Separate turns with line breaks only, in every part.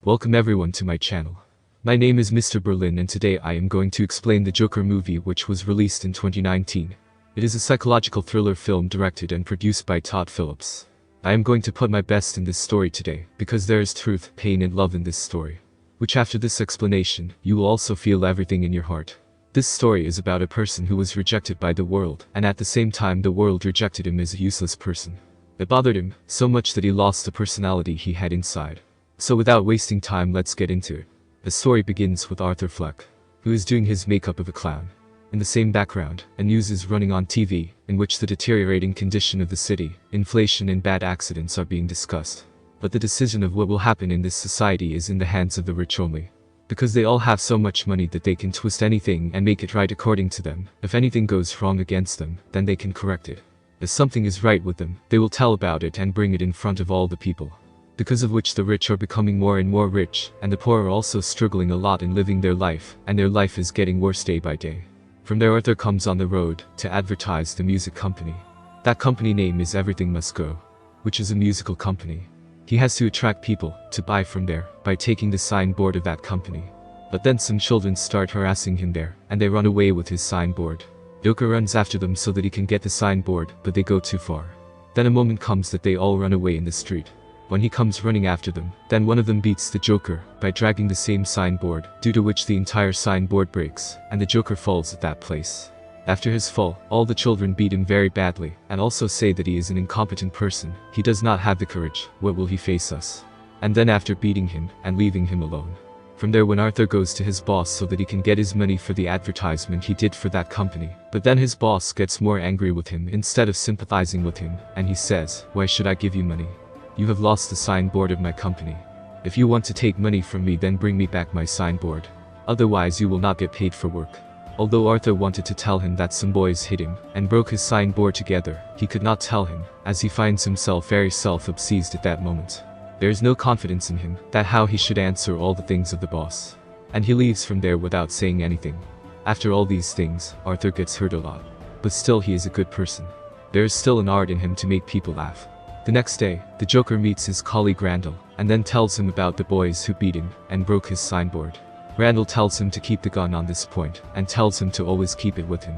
Welcome everyone to my channel. My name is Mr. Berlin and today I am going to explain the Joker movie which was released in 2019. It is a psychological thriller film directed and produced by Todd Phillips. I am going to put my best in this story today because there is truth, pain and love in this story. Which after this explanation, you will also feel everything in your heart. This story is about a person who was rejected by the world and at the same time the world rejected him as a useless person. It bothered him so much that he lost the personality he had inside. So without wasting time, let's get into it. The story begins with Arthur Fleck, who is doing his makeup of a clown. In the same background, a news is running on TV, in which the deteriorating condition of the city, inflation and bad accidents are being discussed. But the decision of what will happen in this society is in the hands of the rich only. Because they all have so much money that they can twist anything and make it right according to them. If anything goes wrong against them, then they can correct it. If something is right with them, they will tell about it and bring it in front of all the people. Because of which the rich are becoming more and more rich, and the poor are also struggling a lot in living their life, and their life is getting worse day by day. From there Arthur comes on the road to advertise the music company. That company name is Everything Must Go, which is a musical company. He has to attract people to buy from there by taking the signboard of that company. But then some children start harassing him there, and they run away with his signboard. Joker runs after them so that he can get the signboard, but they go too far. Then a moment comes that they all run away in the street. When he comes running after them, then one of them beats the Joker by dragging the same signboard, due to which the entire signboard breaks, and the Joker falls at that place. After his fall, all the children beat him very badly, and also say that he is an incompetent person, he does not have the courage, what will he face us? And then after beating him, and leaving him alone. From there when Arthur goes to his boss so that he can get his money for the advertisement he did for that company, but then his boss gets more angry with him instead of sympathizing with him, and he says, "Why should I give you money? You have lost the signboard of my company. If you want to take money from me, then bring me back my signboard. Otherwise you will not get paid for work." Although Arthur wanted to tell him that some boys hit him and broke his signboard together, he could not tell him, as he finds himself very self-obsessed at that moment. There is no confidence in him, that how he should answer all the things of the boss. And he leaves from there without saying anything. After all these things, Arthur gets hurt a lot. But still he is a good person. There is still an art in him to make people laugh. The next day, the Joker meets his colleague Randall, and then tells him about the boys who beat him and broke his signboard. Randall tells him to keep the gun on this point, and tells him to always keep it with him.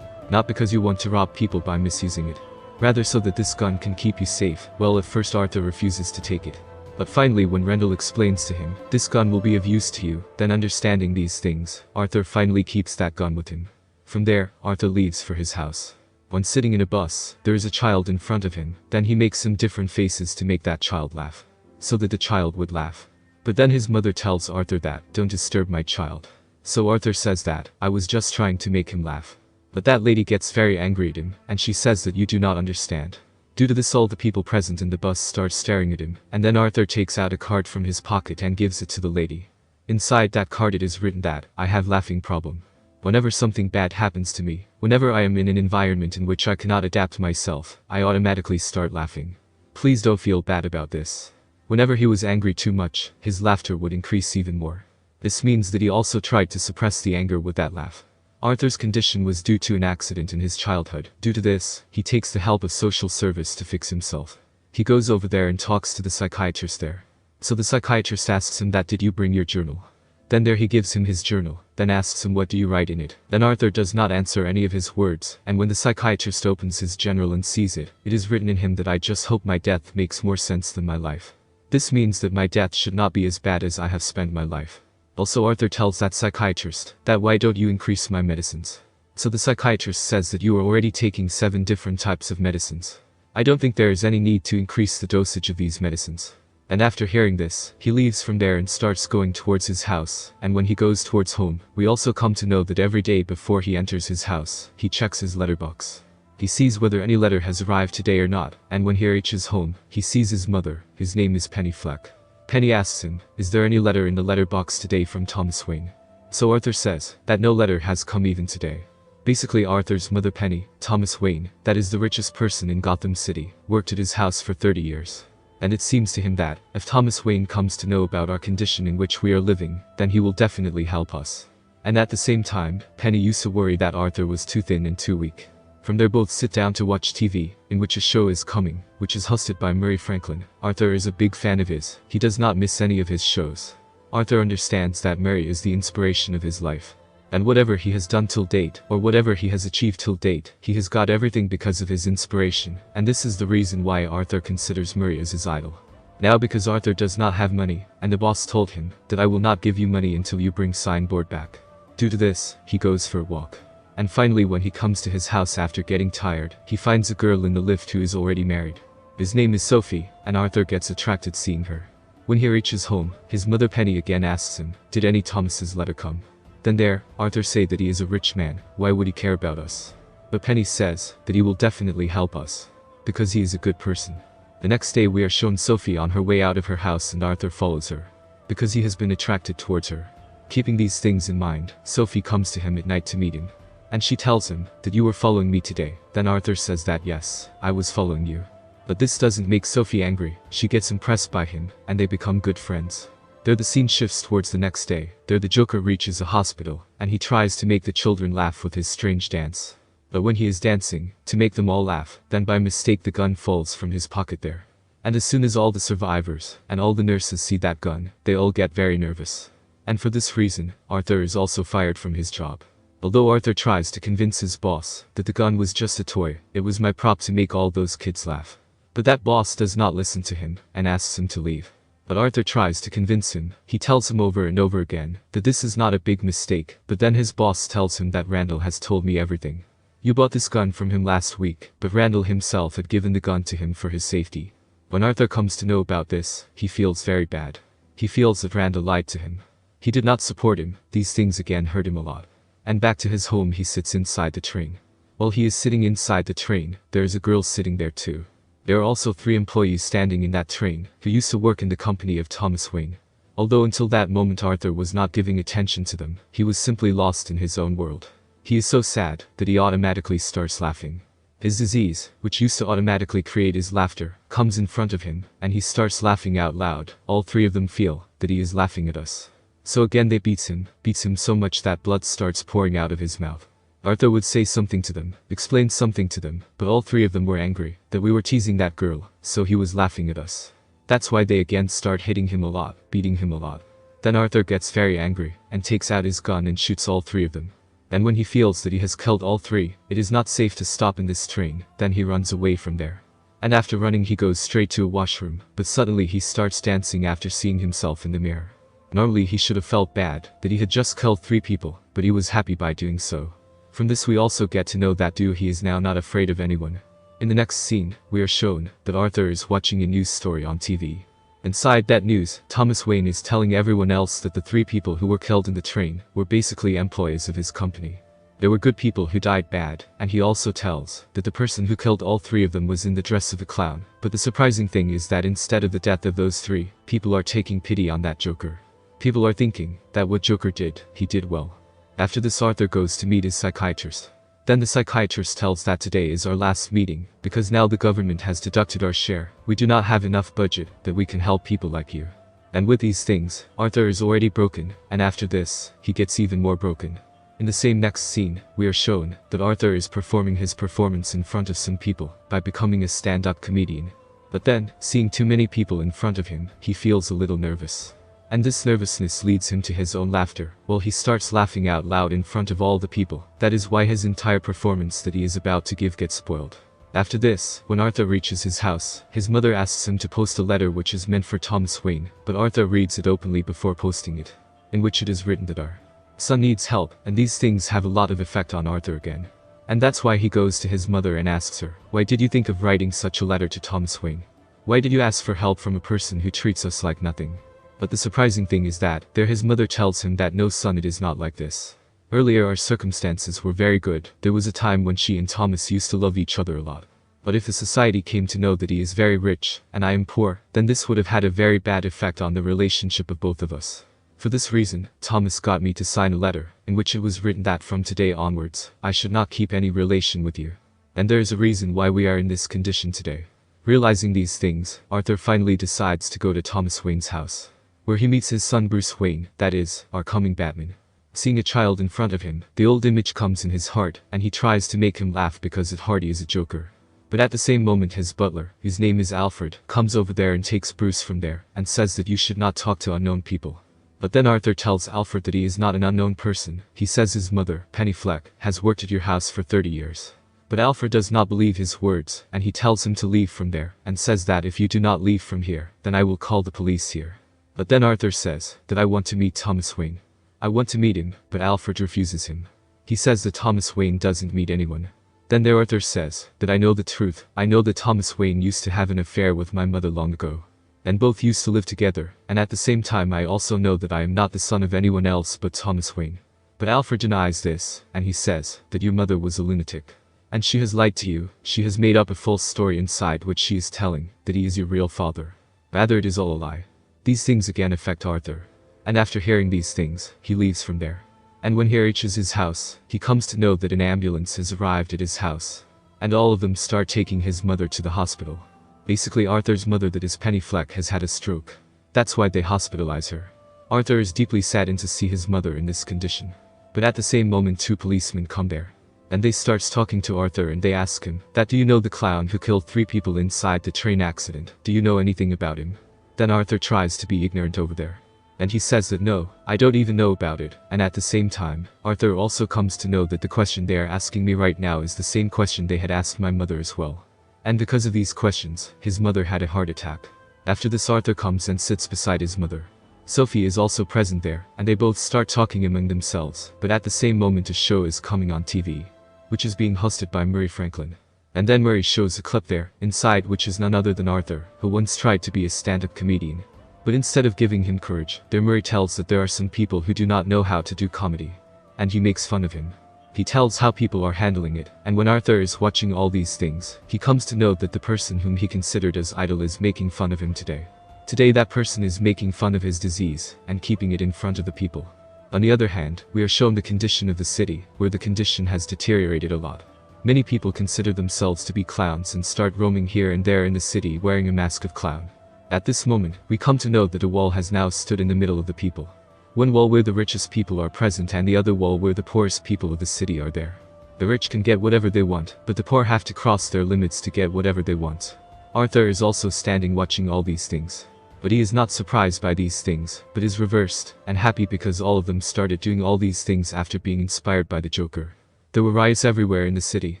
Not because you want to rob people by misusing it. Rather so that this gun can keep you safe. Well, at first Arthur refuses to take it. But finally when Randall explains to him, this gun will be of use to you, then understanding these things, Arthur finally keeps that gun with him. From there, Arthur leaves for his house. When sitting in a bus, there is a child in front of him, then he makes some different faces to make that child laugh. So that the child would laugh. But then his mother tells Arthur that, "Don't disturb my child." So Arthur says that, "I was just trying to make him laugh." But that lady gets very angry at him, and she says that you do not understand. Due to this all the people present in the bus start staring at him, and then Arthur takes out a card from his pocket and gives it to the lady. Inside that card it is written that, "I have laughing problem. Whenever something bad happens to me, whenever I am in an environment in which I cannot adapt myself, I automatically start laughing. Please don't feel bad about this." Whenever he was angry too much, his laughter would increase even more. This means that he also tried to suppress the anger with that laugh. Arthur's condition was due to an accident in his childhood. Due to this, he takes the help of social service to fix himself. He goes over there and talks to the psychiatrist there. So the psychiatrist asks him that, "Did you bring your journal?" Then there he gives him his journal, then asks him, "What do you write in it?" Then Arthur does not answer any of his words, and when the psychiatrist opens his journal and sees it, it is written in him that, "I just hope my death makes more sense than my life. This means that my death should not be as bad as I have spent my life." Also Arthur tells that psychiatrist that, "Why don't you increase my medicines?" So the psychiatrist says that, "You are already taking 7 different types of medicines. I don't think there is any need to increase the dosage of these medicines." And after hearing this, he leaves from there and starts going towards his house, and when he goes towards home, we also come to know that every day before he enters his house, he checks his letterbox. He sees whether any letter has arrived today or not, and when he reaches home, he sees his mother, his name is Penny Fleck. Penny asks him, "Is there any letter in the letterbox today from Thomas Wayne?" So Arthur says that no letter has come even today. Basically Arthur's mother Penny, Thomas Wayne, that is the richest person in Gotham City, worked at his house for 30 years. And it seems to him that, if Thomas Wayne comes to know about our condition in which we are living, then he will definitely help us. And at the same time, Penny used to worry that Arthur was too thin and too weak. From there both sit down to watch TV, in which a show is coming, which is hosted by Murray Franklin. Arthur is a big fan of his, he does not miss any of his shows. Arthur understands that Mary is the inspiration of his life. And whatever he has done till date, or whatever he has achieved till date, he has got everything because of his inspiration, and this is the reason why Arthur considers Mary as his idol. Now because Arthur does not have money, and the boss told him that I will not give you money until you bring signboard back. Due to this, he goes for a walk. And finally when he comes to his house after getting tired, he finds a girl in the lift who is already married. His name is Sophie, and Arthur gets attracted seeing her. When he reaches home, his mother Penny again asks him, did any Thomas's letter come? Then there, Arthur say that he is a rich man, why would he care about us? But Penny says that he will definitely help us, because he is a good person. The next day we are shown Sophie on her way out of her house and Arthur follows her, because he has been attracted towards her. Keeping these things in mind, Sophie comes to him at night to meet him. And she tells him that you were following me today. Then Arthur says that yes, I was following you. But this doesn't make Sophie angry, she gets impressed by him, and they become good friends. There the scene shifts towards the next day. There the Joker reaches a hospital, and he tries to make the children laugh with his strange dance. But when he is dancing, to make them all laugh, then by mistake the gun falls from his pocket there. And as soon as all the survivors, and all the nurses see that gun, they all get very nervous. And for this reason, Arthur is also fired from his job. Although Arthur tries to convince his boss that the gun was just a toy, it was my prop to make all those kids laugh. But that boss does not listen to him, and asks him to leave. But Arthur tries to convince him, he tells him over and over again that this is not a big mistake, but then his boss tells him that Randall has told me everything. You bought this gun from him last week, but Randall himself had given the gun to him for his safety. When Arthur comes to know about this, he feels very bad. He feels that Randall lied to him. He did not support him, these things again hurt him a lot. And back to his home he sits inside the train. While he is sitting inside the train, there is a girl sitting there too. There are also 3 employees standing in that train, who used to work in the company of Thomas Wayne. Although until that moment Arthur was not giving attention to them, he was simply lost in his own world. He is so sad, that he automatically starts laughing. His disease, which used to automatically create his laughter, comes in front of him, and he starts laughing out loud. All 3 of them feel that he is laughing at us. So again they beats him so much that blood starts pouring out of his mouth. Arthur would say something to them, explain something to them, but all 3 of them were angry that we were teasing that girl, so he was laughing at us. That's why they again start hitting him a lot, beating him a lot. Then Arthur gets very angry, and takes out his gun and shoots all 3 of them. And when he feels that he has killed all 3, it is not safe to stop in this train, then he runs away from there. And after running he goes straight to a washroom, but suddenly he starts dancing after seeing himself in the mirror. Normally he should have felt bad that he had just killed 3 people, but he was happy by doing so. From this we also get to know that he is now not afraid of anyone. In the next scene, we are shown that Arthur is watching a news story on TV. Inside that news, Thomas Wayne is telling everyone else that the 3 people who were killed in the train were basically employees of his company. There were good people who died bad, and he also tells that the person who killed all 3 of them was in the dress of a clown. But the surprising thing is that instead of the death of those 3, people are taking pity on that Joker. People are thinking that what Joker did, he did well. After this Arthur goes to meet his psychiatrist. Then the psychiatrist tells that today is our last meeting, because now the government has deducted our share, we do not have enough budget that we can help people like you. And with these things, Arthur is already broken, and after this, he gets even more broken. In the same next scene, we are shown that Arthur is performing his performance in front of some people, by becoming a stand-up comedian. But then, seeing too many people in front of him, he feels a little nervous. And this nervousness leads him to his own laughter, while he starts laughing out loud in front of all the people. That is why his entire performance that he is about to give gets spoiled. After this, when Arthur reaches his house, his mother asks him to post a letter which is meant for Thomas Wayne, but Arthur reads it openly before posting it, in which it is written that our son needs help, and these things have a lot of effect on Arthur again. And that's why he goes to his mother and asks her, why did you think of writing such a letter to Thomas Wayne? Why did you ask for help from a person who treats us like nothing? But the surprising thing is that, there his mother tells him that no son, it is not like this. Earlier our circumstances were very good, there was a time when she and Thomas used to love each other a lot. But if the society came to know that he is very rich, and I am poor, then this would have had a very bad effect on the relationship of both of us. For this reason, Thomas got me to sign a letter, in which it was written that from today onwards, I should not keep any relation with you. And there is a reason why we are in this condition today. Realizing these things, Arthur finally decides to go to Thomas Wayne's house, where he meets his son Bruce Wayne, that is, our coming Batman. Seeing a child in front of him, the old image comes in his heart, and he tries to make him laugh because Ed Hardy is a Joker. But at the same moment his butler, whose name is Alfred, comes over there and takes Bruce from there, and says that you should not talk to unknown people. But then Arthur tells Alfred that he is not an unknown person. He says his mother, Penny Fleck, has worked at your house for 30 years. But Alfred does not believe his words, and he tells him to leave from there, and says that if you do not leave from here, then I will call the police here. But then Arthur says that I want to meet Thomas Wayne. I want to meet him, but Alfred refuses him. He says that Thomas Wayne doesn't meet anyone. Then there Arthur says that I know the truth. I know that Thomas Wayne used to have an affair with my mother long ago. And both used to live together, and at the same time I also know that I am not the son of anyone else but Thomas Wayne. But Alfred denies this, and he says that your mother was a lunatic. And she has lied to you. She has made up a false story inside which she is telling that he is your real father. Rather, it is all a lie. These things again affect Arthur. And after hearing these things, he leaves from there. And when he reaches his house, he comes to know that an ambulance has arrived at his house. And all of them start taking his mother to the hospital. Basically, Arthur's mother, that is Penny Fleck, has had a stroke. That's why they hospitalize her. Arthur is deeply saddened to see his mother in this condition. But at the same moment 2 policemen come there. And they starts talking to Arthur and they ask him that, do you know the clown who killed 3 people inside the train accident? Do you know anything about him? Then Arthur tries to be ignorant over there. And he says that no, I don't even know about it. And at the same time, Arthur also comes to know that the question they are asking me right now is the same question they had asked my mother as well. And because of these questions, his mother had a heart attack. After this, Arthur comes and sits beside his mother. Sophie is also present there, and they both start talking among themselves. But at the same moment a show is coming on TV, which is being hosted by Murray Franklin. And then Murray shows a clip there, inside which is none other than Arthur, who once tried to be a stand-up comedian. But instead of giving him courage, there Murray tells that there are some people who do not know how to do comedy. And he makes fun of him. He tells how people are handling it, and when Arthur is watching all these things, he comes to know that the person whom he considered as idol is making fun of him today. Today that person is making fun of his disease, and keeping it in front of the people. On the other hand, we are shown the condition of the city, where the condition has deteriorated a lot. Many people consider themselves to be clowns and start roaming here and there in the city wearing a mask of clown. At this moment, we come to know that a wall has now stood in the middle of the people. One wall where the richest people are present and the other wall where the poorest people of the city are there. The rich can get whatever they want, but the poor have to cross their limits to get whatever they want. Arthur is also standing watching all these things. But he is not surprised by these things, but is reversed, and happy because all of them started doing all these things after being inspired by the Joker. There were riots everywhere in the city,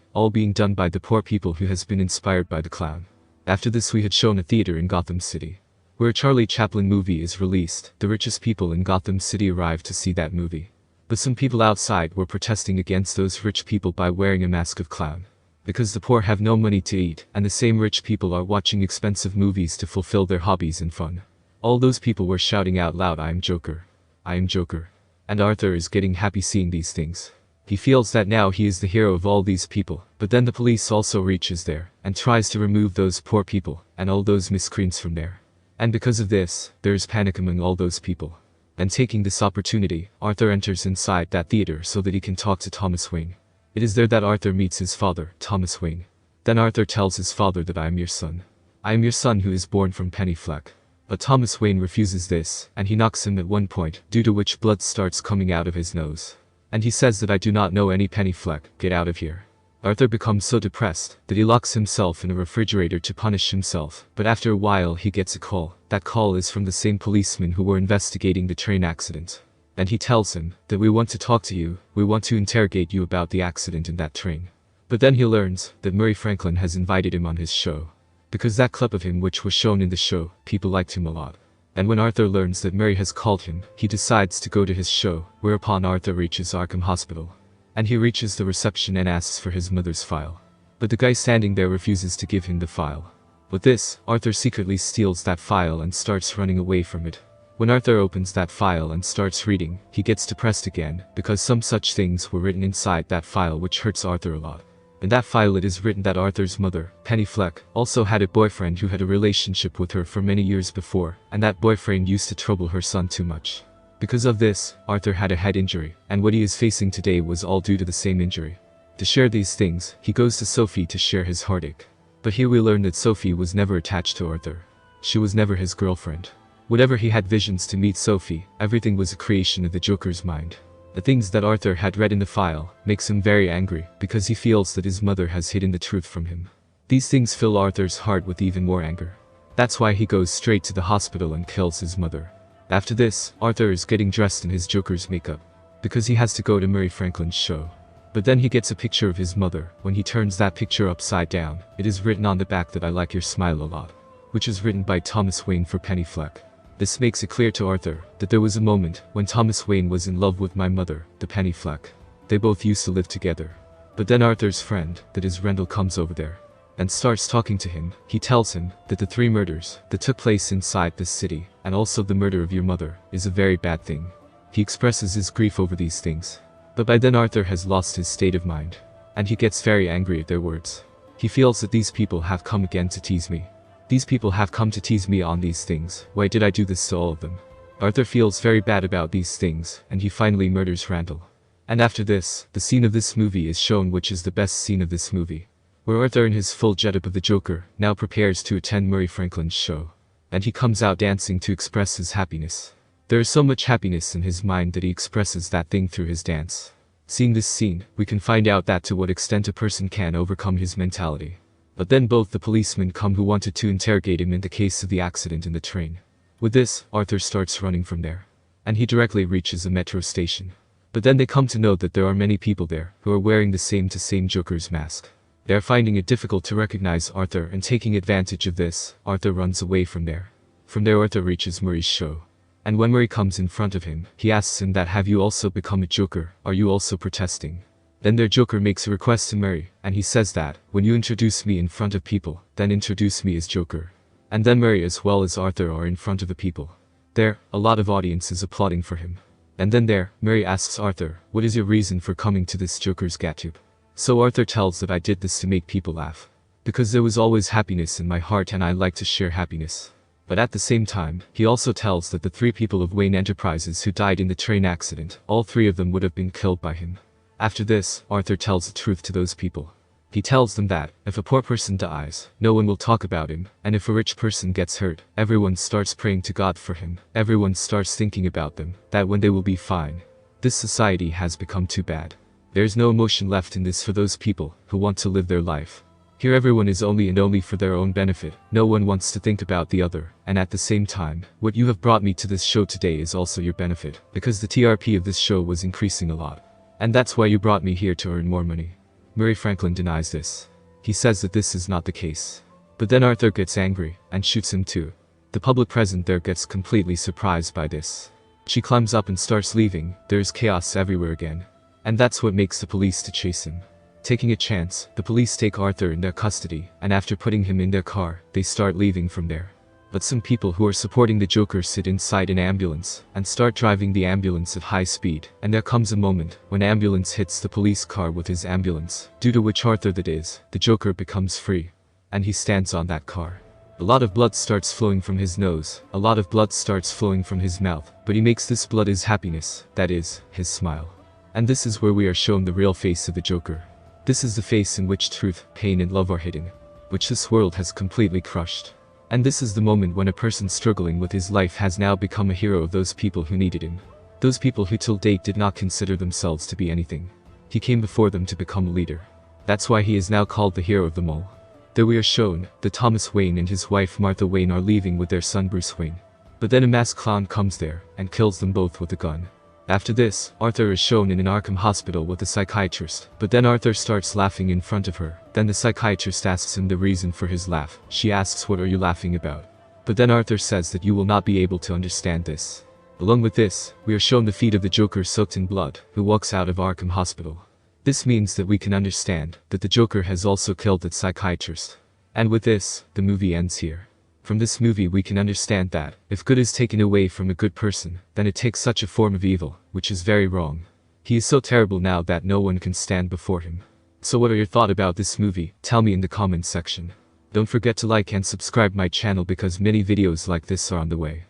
all being done by the poor people who has been inspired by the clown. After this we had shown a theater in Gotham City, where a Charlie Chaplin movie is released. The richest people in Gotham City arrived to see that movie. But some people outside were protesting against those rich people by wearing a mask of clown. Because the poor have no money to eat, and the same rich people are watching expensive movies to fulfill their hobbies and fun. All those people were shouting out loud, I am Joker. I am Joker. And Arthur is getting happy seeing these things. He feels that now he is the hero of all these people, but then the police also reaches there, and tries to remove those poor people, and all those miscreants from there. And because of this, there is panic among all those people. And taking this opportunity, Arthur enters inside that theater so that he can talk to Thomas Wayne. It is there that Arthur meets his father, Thomas Wayne. Then Arthur tells his father that I am your son. I am your son who is born from Penny Fleck. But Thomas Wayne refuses this, and he knocks him at one point, due to which blood starts coming out of his nose. And he says that I do not know any Penny Fleck, get out of here. Arthur becomes so depressed that he locks himself in a refrigerator to punish himself, but after a while he gets a call. That call is from the same policemen who were investigating the train accident. And he tells him that we want to talk to you, we want to interrogate you about the accident in that train. But then he learns that Murray Franklin has invited him on his show. Because that clip of him which was shown in the show, people liked him a lot. And when Arthur learns that Murray has called him, he decides to go to his show, whereupon Arthur reaches Arkham Hospital. And he reaches the reception and asks for his mother's file. But the guy standing there refuses to give him the file. With this, Arthur secretly steals that file and starts running away from it. When Arthur opens that file and starts reading, he gets depressed again, because some such things were written inside that file which hurts Arthur a lot. In that file it is written that Arthur's mother, Penny Fleck, also had a boyfriend who had a relationship with her for many years before, and that boyfriend used to trouble her son too much. Because of this, Arthur had a head injury, and what he is facing today was all due to the same injury. To share these things, he goes to Sophie to share his heartache. But here we learn that Sophie was never attached to Arthur. She was never his girlfriend. Whenever he had visions to meet Sophie, everything was a creation of the Joker's mind. The things that Arthur had read in the file makes him very angry, because he feels that his mother has hidden the truth from him. These things fill Arthur's heart with even more anger. That's why he goes straight to the hospital and kills his mother. After this, Arthur is getting dressed in his Joker's makeup, because he has to go to Murray Franklin's show. But then he gets a picture of his mother. When he turns that picture upside down, it is written on the back that I like your smile a lot, which is written by Thomas Wayne for Penny Fleck. This makes it clear to Arthur that there was a moment when Thomas Wayne was in love with my mother, the Penny Fleck. They both used to live together. But then Arthur's friend, that is Rendell, comes over there and starts talking to him. He tells him that the 3 murders that took place inside this city, and also the murder of your mother, is a very bad thing. He expresses his grief over these things. But by then Arthur has lost his state of mind, and he gets very angry at their words. He feels that these people have come again to tease me. These people have come to tease me on these things. Why did I do this to all of them? Arthur feels very bad about these things, and he finally murders Randall. And after this, the scene of this movie is shown, which is the best scene of this movie, where Arthur in his full getup of the Joker now prepares to attend Murray Franklin's show. And he comes out dancing to express his happiness. There is so much happiness in his mind that he expresses that thing through his dance. Seeing this scene, we can find out that to what extent a person can overcome his mentality. But then both the policemen come who wanted to interrogate him in the case of the accident in the train. With this, Arthur starts running from there, and he directly reaches a metro station. But then they come to know that there are many people there who are wearing the same Joker's mask. They are finding it difficult to recognize Arthur, and taking advantage of this, Arthur runs away from there. From there Arthur reaches Murray's show. And when Murray comes in front of him, he asks him that, have you also become a Joker? Are you also protesting? Then their Joker makes a request to Murray, and he says that, when you introduce me in front of people, then introduce me as Joker. And then Murray as well as Arthur are in front of the people. There, a lot of audience is applauding for him. And then there, Murray asks Arthur, what is your reason for coming to this Joker's getup? So Arthur tells that I did this to make people laugh. Because there was always happiness in my heart and I like to share happiness. But at the same time, he also tells that the 3 people of Wayne Enterprises who died in the train accident, all 3 of them would have been killed by him. After this, Arthur tells the truth to those people. He tells them that, if a poor person dies, no one will talk about him, and if a rich person gets hurt, everyone starts praying to God for him. Everyone starts thinking about them, that when they will be fine. This society has become too bad. There's no emotion left in this for those people who want to live their life. Here everyone is only and only for their own benefit. No one wants to think about the other, and at the same time, what you have brought me to this show today is also your benefit, because the TRP of this show was increasing a lot. And that's why you brought me here, to earn more money. Murray Franklin denies this. He says that this is not the case. But then Arthur gets angry, and shoots him too. The public present there gets completely surprised by this. She climbs up and starts leaving. There's chaos everywhere again. And that's what makes the police to chase him. Taking a chance, the police take Arthur in their custody, and after putting him in their car, they start leaving from there. But some people who are supporting the Joker sit inside an ambulance, and start driving the ambulance at high speed, and there comes a moment when ambulance hits the police car with his ambulance, due to which Arthur, that is, the Joker, becomes free. And he stands on that car. A lot of blood starts flowing from his nose, a lot of blood starts flowing from his mouth, but he makes this blood his happiness, that is, his smile. And this is where we are shown the real face of the Joker. This is the face in which truth, pain and love are hidden, which this world has completely crushed. And this is the moment when a person struggling with his life has now become a hero of those people who needed him. Those people who till date did not consider themselves to be anything. He came before them to become a leader. That's why he is now called the hero of them all. There we are shown that Thomas Wayne and his wife Martha Wayne are leaving with their son Bruce Wayne. But then a masked clown comes there and kills them both with a gun. After this, Arthur is shown in an Arkham hospital with a psychiatrist, but then Arthur starts laughing in front of her. Then the psychiatrist asks him the reason for his laugh. She asks, what are you laughing about? But then Arthur says that you will not be able to understand this. Along with this, we are shown the feet of the Joker soaked in blood, who walks out of Arkham hospital. This means that we can understand that the Joker has also killed that psychiatrist. And with this, the movie ends here. From this movie we can understand that, if good is taken away from a good person, then it takes such a form of evil, which is very wrong. He is so terrible now that no one can stand before him. So what are your thoughts about this movie? Tell me in the comments section. Don't forget to like and subscribe my channel because many videos like this are on the way.